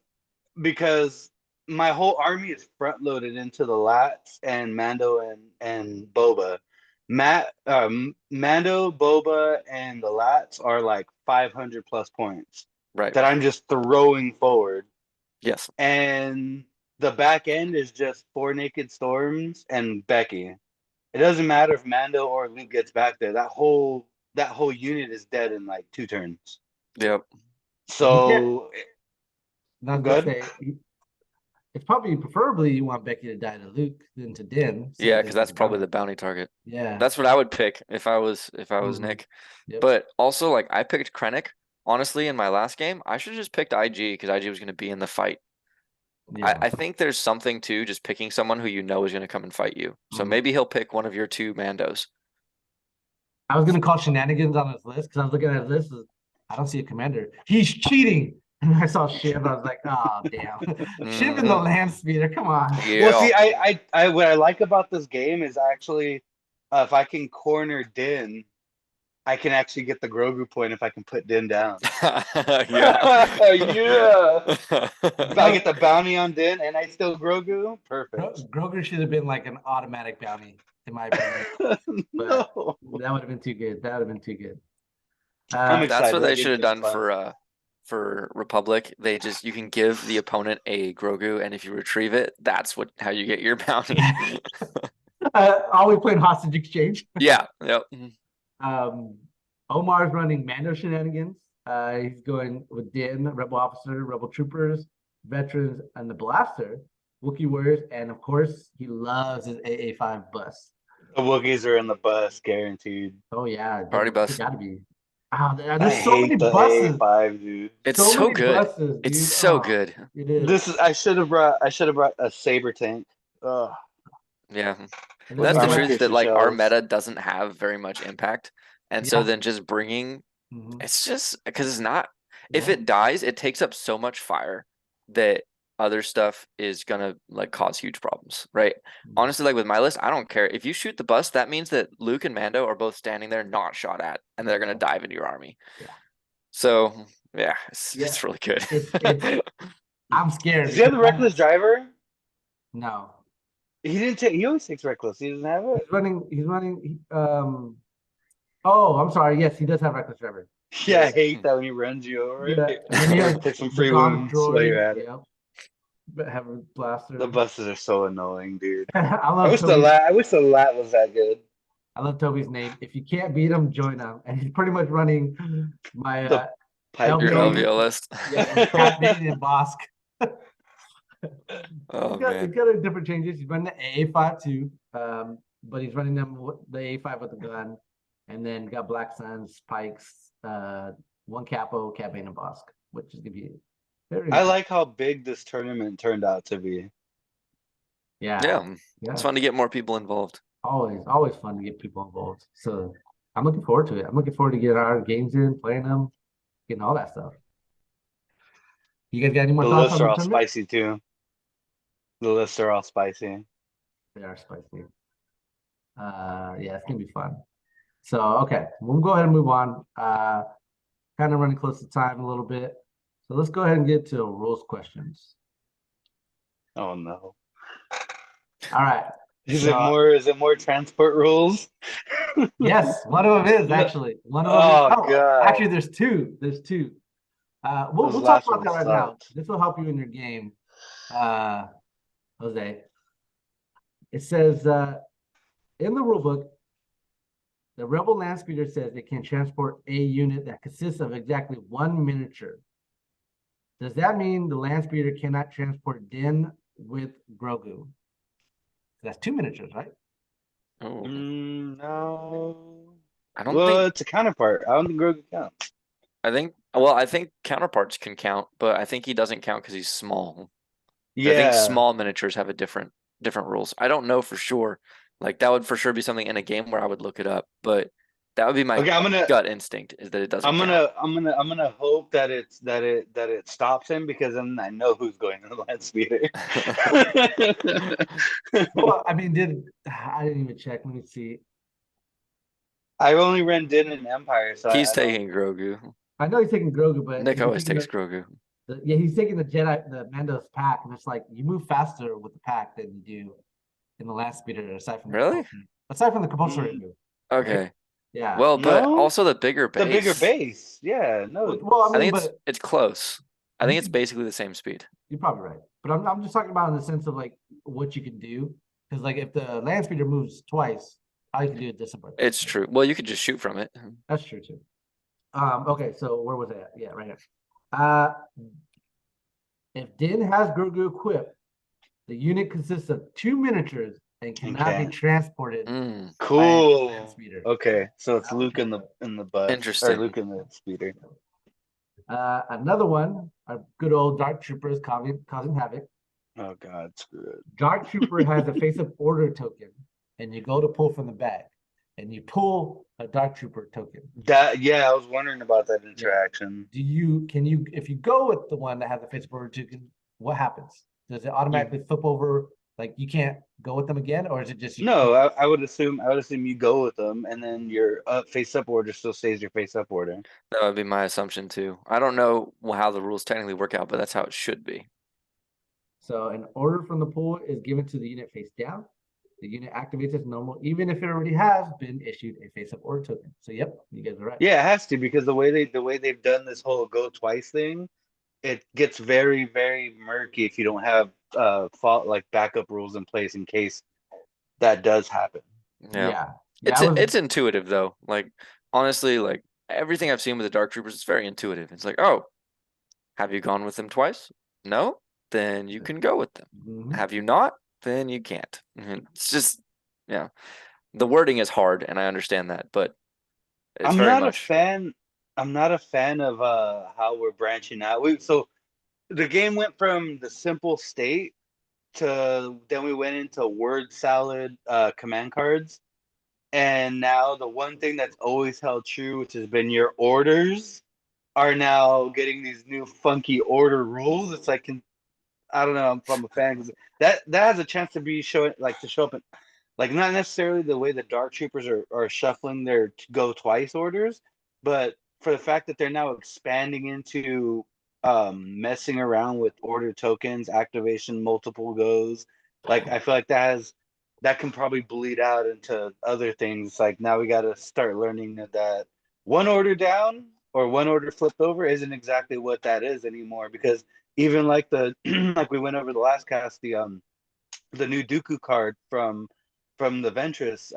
Because my whole army is front loaded into the Lats and Mando and Boba. Mando, Boba, and the Lats are like 500 plus points Right. that I'm just throwing forward, Yes. and the back end is just 4 Naked Storms and Becky. It doesn't matter if Mando or Luke gets back there. That whole unit is dead in like 2 turns. Yep. So Not good. to say, it's probably preferably you want Becky to die to Luke than to Din. so Yeah, Din because that's can probably die. the bounty target. Yeah. That's what I would pick if I was Mhm. Nick. Yep. But also, like, I picked Krennic. Honestly, in my last game, I should have just picked IG because IG was going to be in the fight. Yeah. I think there's something to just picking someone who you know is going to come and fight you. So Mhm. maybe he'll pick one of your 2 Mandos. I was gonna call shenanigans on his list because I was looking at his list. I don't see a commander. He's cheating. And I saw Shiv. I was like, oh damn. Shiv in the Mhm. land speeder. Come on. Yeah. Well, see, what I like about this game is actually if I can corner Din I can actually get the Grogu point if I can put Din down. Yeah. Yeah. If I get the bounty on Din and I still Grogu, perfect. Grogu should have been like an automatic bounty, in my opinion. But No. that would have been too good. That would have been too good. I'm Uh, excited. That's what That they game's should have gonna be done fun. for Republic. You can give the opponent a Grogu, and if you retrieve it, that's how you get your bounty. are we playing hostage exchange? Yeah. Yep. Omar's running Mando shenanigans. He's going with Din, Rebel Officer, Rebel Troopers, Veterans, and the Blaster, Wookiee Warriors, and of course, he loves his AA5 bus. The Wookiees are in the bus, guaranteed. Oh yeah, Party they bus. gotta be. Ah, I there's so many hate the buses. A5, dude. It's So so many good. buses, It's dude. so Oh, good. It is. This is I should have brought a saber tank. Ugh. Yeah. And That's the armor truth, that piercer like our shells. meta doesn't have very much impact. And so Yeah. then just bringing, Mhm. it's just because it's not, if Yeah. it dies, it takes up so much fire that other stuff is gonna like cause huge problems, right? Mhm. Honestly, like with my list, I don't care. If you shoot the bus, that means that Luke and Mando are both standing there not shot at, and they're gonna dive into your army. Yeah. So yeah, it's Yeah. really good. I'm scared. Does he have the because reckless driver? No. He didn't take. He always takes reckless. He doesn't have it. He's running. Oh, I'm sorry. Yes, he does have reckless driver. Yeah, I hate that when he runs you over. Yeah, and then he has Take some the free Gauntlet wounds while droid. you're at it. Yep. But have a blaster. The buses are so annoying, dude. I I love wish Toby. I wish the lat was that good. I love Toby's name. If you can't beat him, join him. And he's pretty much running my The pipe LVO Your dream. LVO list. yeah, Captain and Bosk. Oh He's man. got different changes. He's running the AA5 too, but he's running the A5 with the gun, and then got Black Suns, Pikes, one Capo, Cat Bane, and Bosk, which is gonna be very. I like how big this tournament turned out to be. Yeah, yeah. it's fun to get more people involved. Always fun to get people involved. So I'm looking forward to it. I'm looking forward to getting our games in, playing them, getting all that stuff. You guys got any more The thoughts lists on are the all tournament? spicy too. The lists are all spicy. They are spicy. Yeah, it's gonna be fun. So okay, we'll go ahead and move on. Kind of running close to time a little bit. So let's go ahead and get to rules questions. Oh no. All right. Is it more transport rules? Yes, one of them is actually. One of them Oh, God. actually there's two. There's two. We'll Those talk last about that ones right now. sucked. This will help you in your game. Jose. It says in the rulebook, the Rebel Land Speeder says it can transport a unit that consists of exactly one miniature. Does that mean the Land Speeder cannot transport Din with Grogu? That's two miniatures, right? Oh, No. I don't Well, think. it's a counterpart. I don't think Grogu counts. I think counterparts can count, but I think he doesn't count because he's small. I think Yeah. small miniatures have a different rules. I don't know for sure. Like that would for sure be something in a game where I would look it up, but that would be my Okay, gut instinct is that it doesn't count. I'm gonna hope that it stops him because then I know who's going to the land speeder. Well, I mean, I didn't even check. Let me see. I've only ran Din and Empire, so He's I don't- taking Grogu. I know he's taking Grogu, but Nick he's always taking takes Grogu. yeah, he's taking the Mando's pack, and it's like you move faster with the pack than you do in the Land Speeder, aside from Really? the compulsory move. Okay. Yeah. Well, but No? also the bigger base. The bigger base. Yeah, no. Well, I I mean, think it's close. I think it's basically the same speed. You're probably right, but I'm just talking about in the sense of like what you can do, because like if the Land Speeder moves twice, all you can do is discipline. It's true. Well, you could just shoot from it. That's true too. Okay, so where was I at? Yeah, right here. If Din has Grogu equipped, the unit consists of two miniatures and cannot be transported. Mm, Cool. Land Speeder. Okay, so it's That Luke was in the bus. Interesting. Or Luke in the speeder. Another one, our good old Dark Troopers causing havoc. Oh God, screw it. Dark Trooper has a face of order token, and you go to pull from the bag, and you pull a Dark Trooper token. Yeah, I was wondering about that interaction. Can you if you go with the one that has a face of order token, what happens? Does it automatically flip over Like you can't go with them again, or is it just you No, can't? I would assume you go with them, and then your face up order still stays your face up order. That would be my assumption too. I don't know how the rules technically work out, but that's how it should be. So an order from the pool is given to the unit face down. The unit activates as normal, even if it already has been issued a face-up order token. So yep, you guys are right. Yeah, it has to because the way they've done this whole go twice thing, it gets very, very murky if you don't have fault like backup rules in place in case that does happen. Yeah. Yeah. Yeah, I was It's intuitive though. Like honestly, like everything I've seen with the Dark Troopers is very intuitive. It's like, oh, have you gone with them twice? No? Then you can go with them. mhm. Have you not? Then you can't. It's just, yeah. The wording is hard, and I understand that, but it's I'm very not a much. fan. I'm not a fan of how we're branching out. So the game went from the simple state to then we went into word salad command cards. And now the one thing that's always held true, which has been your orders, are now getting these new funky order rules. It's like I don't know if I'm a fan 'cause that has a chance to be showing like to show up in, like not necessarily the way the Dark Troopers are shuffling their go twice orders, but for the fact that they're now expanding into messing around with order tokens, activation, multiple goes. Like I feel like that can probably bleed out into other things. Like now we got to start learning that one order down or one order flipped over isn't exactly what that is anymore because even like the like we went over the last cast the new Dooku card from the Ventress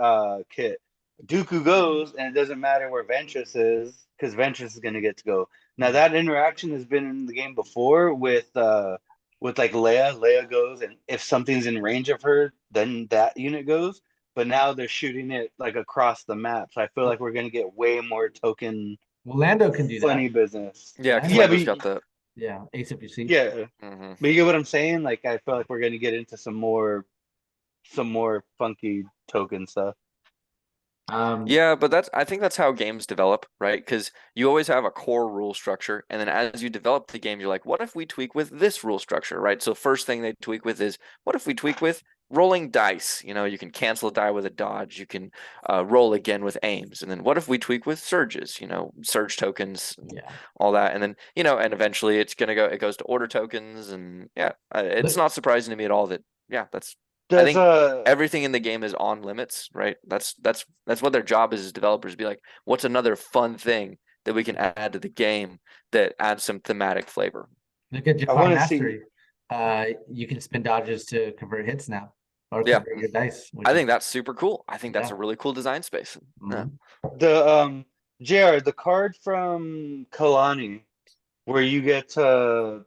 kit. Dooku goes, and it doesn't matter where Ventress is because Ventress is gonna get to go. Now that interaction has been in the game before with like Leia. Leia goes, and if something's in range of her, then that unit goes. But now they're shooting it like across the map, so I feel like we're gonna get way more token Well, Lando can do that. funny business. Yeah, because Yeah, Lando, but Lando's got the. yeah, ACPC. yeah, Hmm. but you get what I'm saying? Like I feel like we're gonna get into some more funky token stuff. Um, Yeah, but I think that's how games develop, right? Because you always have a core rule structure, and then as you develop the game, you're like, what if we tweak with this rule structure, right? So first thing they tweak with is, what if we tweak with rolling dice? You know, you can cancel a die with a dodge, you can roll again with aims, and then what if we tweak with surges? You know, surge tokens, yeah. all that, and then and eventually it goes to order tokens, and yeah, it's Look, not surprising to me at all that that's. I Does think everything in the game is on limits, right? That's what their job is as developers, be like, what's another fun thing that we can add to the game that adds some thematic flavor? look at I Jafar want to see Mastery. You can spin dodges to convert hits now, or Yeah, convert your dice, which I is think that's super cool. I think that's yeah. a really cool design space. Yeah. Mhm. the JR the card from Kalani where you get to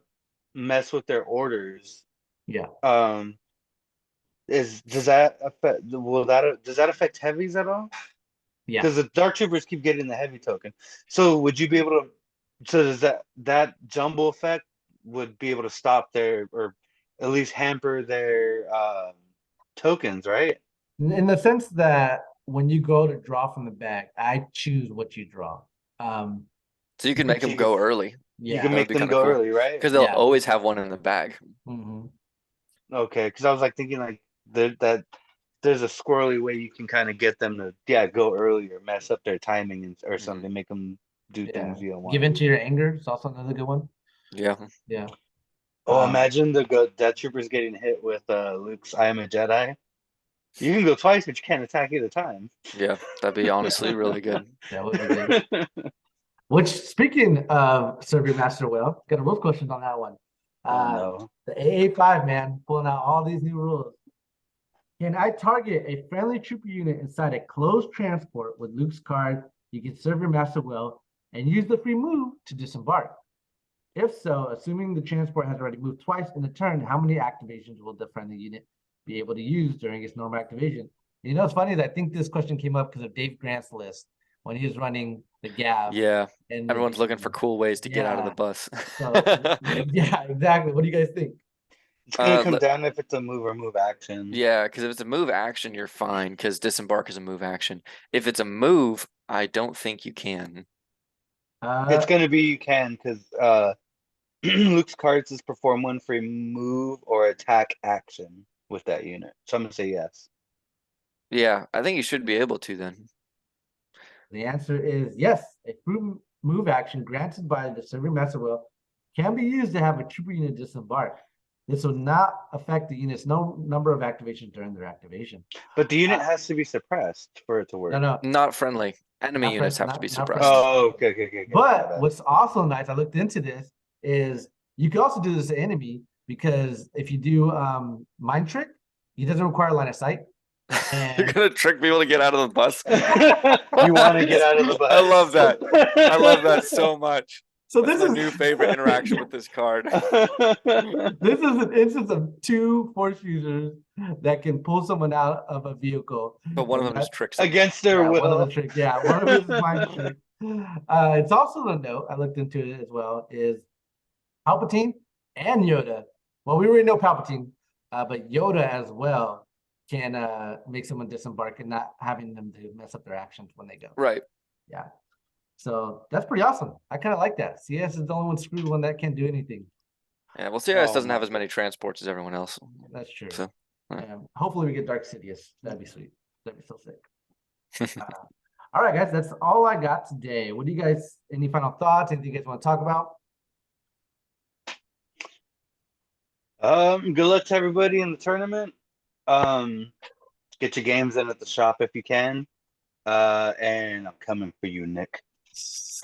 mess with their orders. Yeah. Um, is does that affect will that does that affect heavies at all? Yeah. Because the Dark Troopers keep getting the heavy token. So would you be able to? So does that jumble effect would be able to stop their or at least hamper their tokens, right? In the sense that when you go to draw from the bag, I choose what you draw. Um, So you can make So them go early. you can yeah. That would make be them kind of go cool early, right? because they'll Yeah. always have one in the bag. Hmm. Okay, because I was like thinking like that there's a squirrely way you can kind of get them to go early or mess up their timing or Hmm. something, make them do Yeah. things you don't Give want. into your anger is also another good one. Yeah. Yeah. Oh, Um, imagine the Death Troopers getting hit with Luke's "I am a Jedi." You can go twice, but you can't attack either time. Yeah. That'd be honestly really good. that would be good. Which, speaking of Survey Master Well, got a rules question on that one. Oh Uh, no. the AA5, man, pulling out all these new rules. Can I target a friendly trooper unit inside a closed transport with Luke's card? You can serve your master well and use the free move to disembark. If so, assuming the transport has already moved twice in a turn, how many activations will the friendly unit be able to use during its normal activation? You know, it's funny that I think this question came up because of Dave Grant's list when he was running the Gav Yeah. and the Everyone's looking for cool ways to get out of the yeah. bus. So yeah, exactly. What do you guys think? It's gonna come Let- down if it's a move or move action. yeah, because if it's a move action, you're fine because disembark is a move action. If it's a move, I don't think you can. It's Uh, gonna be you can because Luke's cards is perform one free move or attack action. with that unit. So I'm gonna say yes. Yeah, I think you should be able to then. The answer is yes. A free move action granted by the serving master will can be used to have a trooper unit disembark. This will not affect the unit's number of activations during their activation. But the unit has to be suppressed for it to work. No, Not friendly. Enemy Not units friend- have to be not suppressed. friendly. Oh, okay. My but bad. what's also nice, I looked into this, is you can also do this to enemy because if you do mind trick, it doesn't require line of sight. You're And gonna trick people to get out of the bus. You want to get out of the bus. I love that. I love that so much. so That's this my is new favorite interaction with this card. this is an instance of two force users that can pull someone out of a vehicle. But one of And them just tricks them. Against their yeah, will. one of the trick. Yeah, one of his is mind trick. It's also a note, I looked into it as well, is Palpatine and Yoda. Well, we already know Palpatine, but Yoda as well can make someone disembark and not having them to mess up their actions when they go. Right. Yeah. So that's pretty awesome. I kind of like that. CS is the only one screwed one that can't do anything. Yeah, well, CIS Oh doesn't have my as many transports as everyone else. That's true. So, yeah. Hopefully we get Dark Sidious. That'd be sweet. That'd be so sick. All right, guys, that's all I got today. What do you guys, any final thoughts? Anything you guys want to talk about? Good luck to everybody in the tournament. Get your games in at the shop if you can. And I'm coming for you, Nick.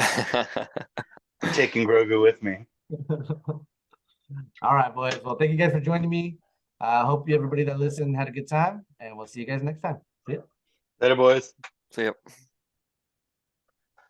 I'm taking Grogu with me. All right, boys. Well, thank you guys for joining me. Hope everybody that listened had a good time, and we'll see you guys next time. See ya. Later, boys. So, yep.